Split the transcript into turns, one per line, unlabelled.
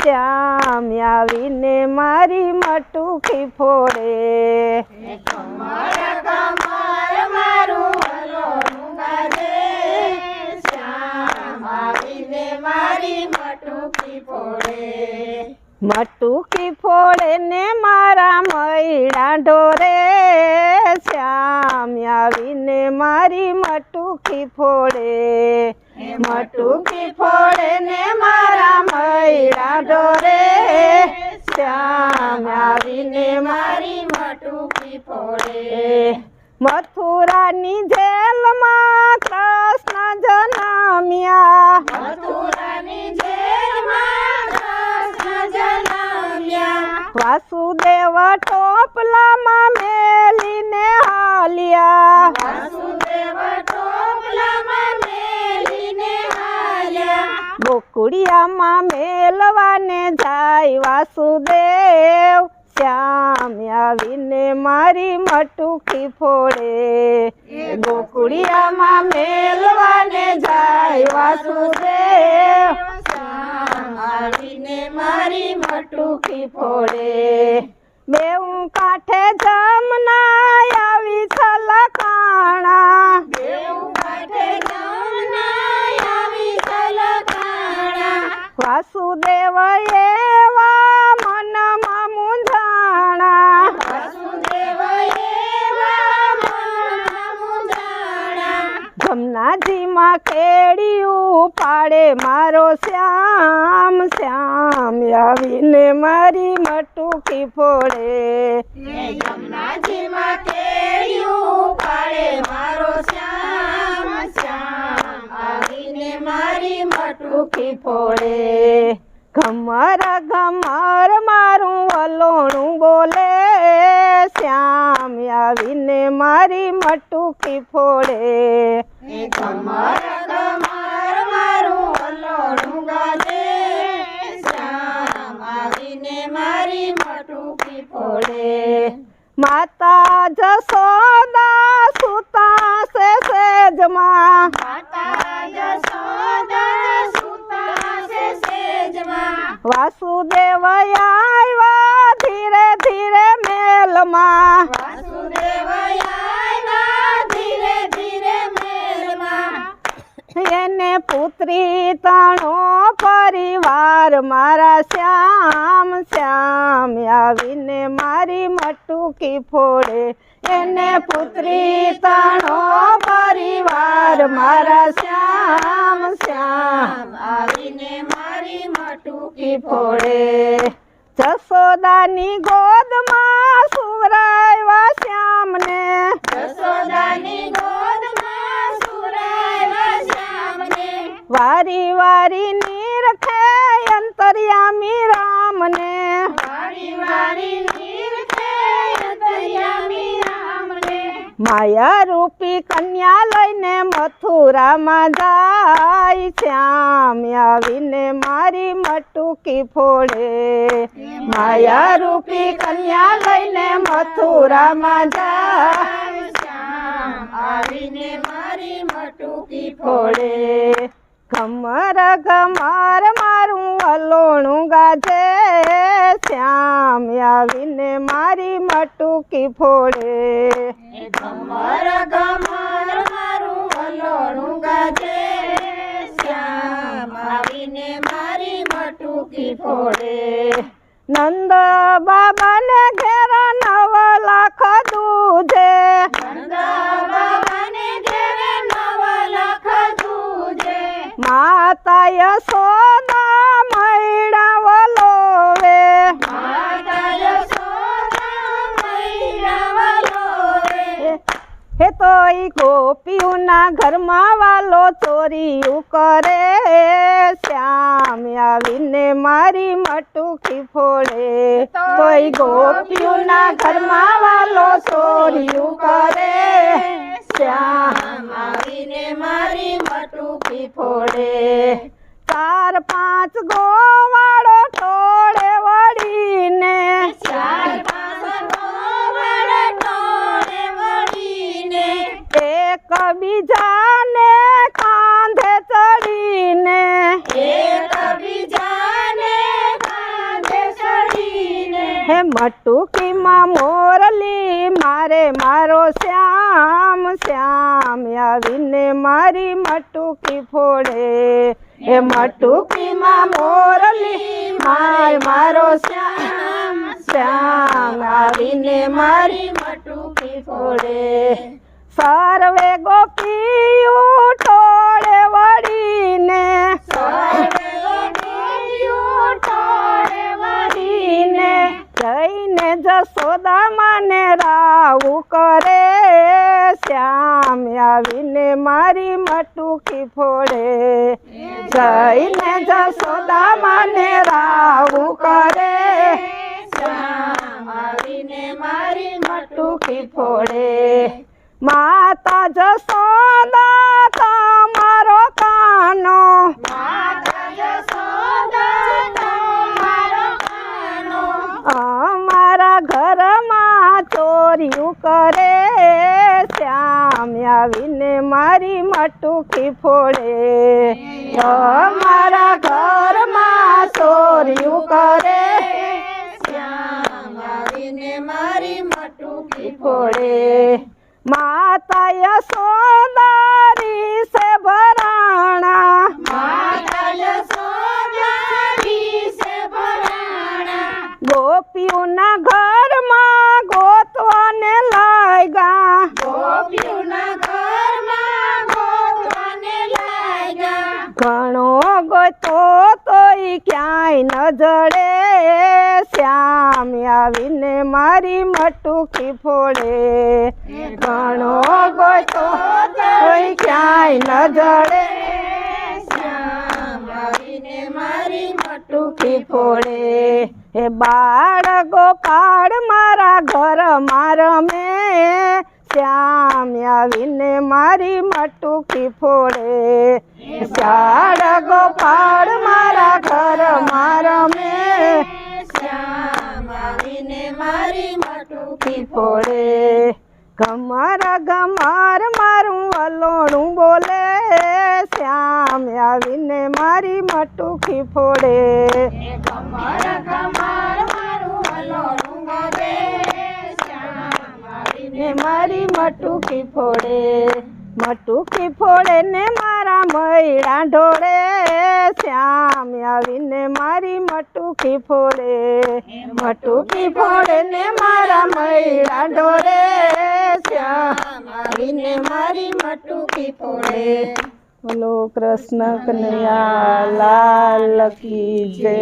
શ્યામ આવીને મારી મટુકી ફોડે
કમર કમર મારું વલોણું ગાજે શ્યામ આવીને મારી મટુકી ફોડે
મટુકી ફોડે ને મારા મૈડા ઢોરે શ્યામ આવીને મારી મટુકી ફોડે મટુકી ફોડે ને મારા મૈડા ઢોરે શ્યામ આવીને
મારી મટુકી ફોડે
મથુરાની જેલમાં કૃષ્ણ જન્મ્યા
મથુરાની જેલમાં કૃષ્ણ જન્મ્યા
વાસુદેવ ટોપલામાં મેલીને હાલ્યા
વાસુદેવ ટોપલામાં મેલીને હાલ્યા
ગોકુળિયામાં મેલવાને જાય વાસુદેવ શ્યામ આવીને મારી મટુકી ફોડે ગોકુળિયામાં મેલવાને જાય વાસુદેવ
શ્યામ આવીને મારી
મટુકી ફોડે બેઉ કાંઠે જમના આવી છલકાણા
બેઉ કાંઠે જમના આવી છલકાણા
વાસુદેવ એવા મનમાં મૂંઝાણા
વાસુદેવ એવા મનમાં મૂંઝાણા
જમનાજીમાં કેડિયું પાડે મારો શ્યામ શ્યામ આવીને મારી મટુકી ફોડે
જમનાજીમાં કેડિયું પાડે મારો શ્યામ શ્યામ આવીને મારી
મટુકી ફોડે ઘમર ઘમર મારું વલોણું બોલે શ્યામ આવીને મારી મટુકી ફોડે
કમર કમર મારું વલોણું ગાજે શ્યામ આવીને મારી મટુકી ફોડે
માતા જશોદા સુતા છે સેજમાં
માતા જશોદા સુતા છે સેજમાં
વાસુદેવ આવ્યા ધીરે ધીરે મેલમાં
વાસુદેવ આવ્યા ધીરે ધીરે મેલમાં
એને પુત્રી તણો પરિવાર મારા શ્યામ શ્યામ આવીને મારી મટુકી ફોડે એને પુત્રી તણો પરિવાર મારા શ્યામ શ્યામ
આવીને મારી મટુકી
ફોડે જશોદાની ગોદમાં સુવરાવ્યા શ્યામને
જશોદાની ગોદમાં સુરાવ્યા શ્યામને
વારી વારી નીરખે અંતર્યામી રામને
વારી વારી નીરખે અંતર્યામી રામને
માયા રૂપી કન્યા લઈને મથુરામાં જાય શ્યામ આવીને મારી મટુકી ફોડે માયા રૂપી કન્યા લઈને મથુરામાં જાય
શ્યામ આવીને મારી મટુકી
ફોડે ઘમર ઘમર મારું વલોણું ગાજે શ્યામ આવીને મારી મટુકી ફોડે
કમર કમર મારું વલોણું ગાજે શ્યામ આવીને મારી મટુકી ફોડે
નંદ બાબાને ઘેર 9 લાખ દૂધે
નંદા બાબાને ઘેરે 9 લાખ દૂધે
માતા યશોદા મૈડા વલોવે
માતા યશોદા મૈડા વલોવે
હે તો ઈ ગોપીઓના ઘરમાં વાલો ચોરીયું કરે શ્યામ આવીને મારી મટુકી ફોડે તોય ગોપીઓના ઘરમાં વાલો ચોરીયું કરે શ્યામ
આવીને મારી મટુકી
ફોડે 4-5 ગોવાળો ટોળે વળીને
4-5 ગોવાળો ટોળે વળીને
એકબીજાને કાંધે ચડીને
એકબીજાને
મટુકીમાં મોરલી મારે મારો શ્યામ શ્યામ આવીને મારી મટુકી ફોડે એ મટુકીમાં મોરલી મારે મારો શ્યામ શ્યામ આવીને મારી
મટુકી
ફોડે સર્વે ગોપીયું ટોળે વળીને
સર્વે ગોપીયું ટોળે વળીને
જઈને જશોદા માને રાવું કરે શ્યામ આવીને મારી મટુકી ફોડે જઈને જશોદા માને રાવું કરે
શ્યામ આવીને મારી
મટુકી ફોડે માતા જશોદા તમારો કાનો
માતા યશોદા તમારો કાનો
અમારા ઘરમાં ચોર્યું કરે શ્યામ આવીને મારી મટુકી ફોડે અમારા ઘરમાં ચોર્યું કરે
શ્યામ આવીને મારી મટુકી
ફોડે માતા યશોદારી સે ભરાણા
માતા યશોદા વિશે ભરાણા
ગોપીઓના ઘરમાં ગોતવાને લાગ્યા
ગોપીઓના ઘરમાં ગોતવાને લાગ્યા
ઘણો ગોતો તોય ક્યાંય ન જડે શ્યામ આવીને મારી મટુકી ફોડે ઘણો ગોતો તોય ક્યાંય ન જડે
શ્યામ આવીને મારી
મટુકી ફોડે હે બાળ ગોપાળ મારા ઘર રમે શ્યામ આવીને મારી મટુકી ફોડે શાળ ગોપાળ મારા ઘર રમે
શ્યામ આવીને મારી મટુકી
ફોડે ઘમર ઘમર મારું વલોણું બોલે શ્યામ આવીને મારી મટુકી ફોડે
કમર કમર મારું વલોણું બોલે શ્યામ આવીને
ને મારી મટુકી ફોડે મટુકી ફોડે ને મારા મૈડા ઢોળે શ્યામ આવીને મારી મટુકી ફોડે મટુકી ફોડે ને મારા મૈડા ઢોળે શ્યામ આવીને મારી મટુકી ફોડે બોલો કૃષ્ણ કનૈયા લાલ કી જય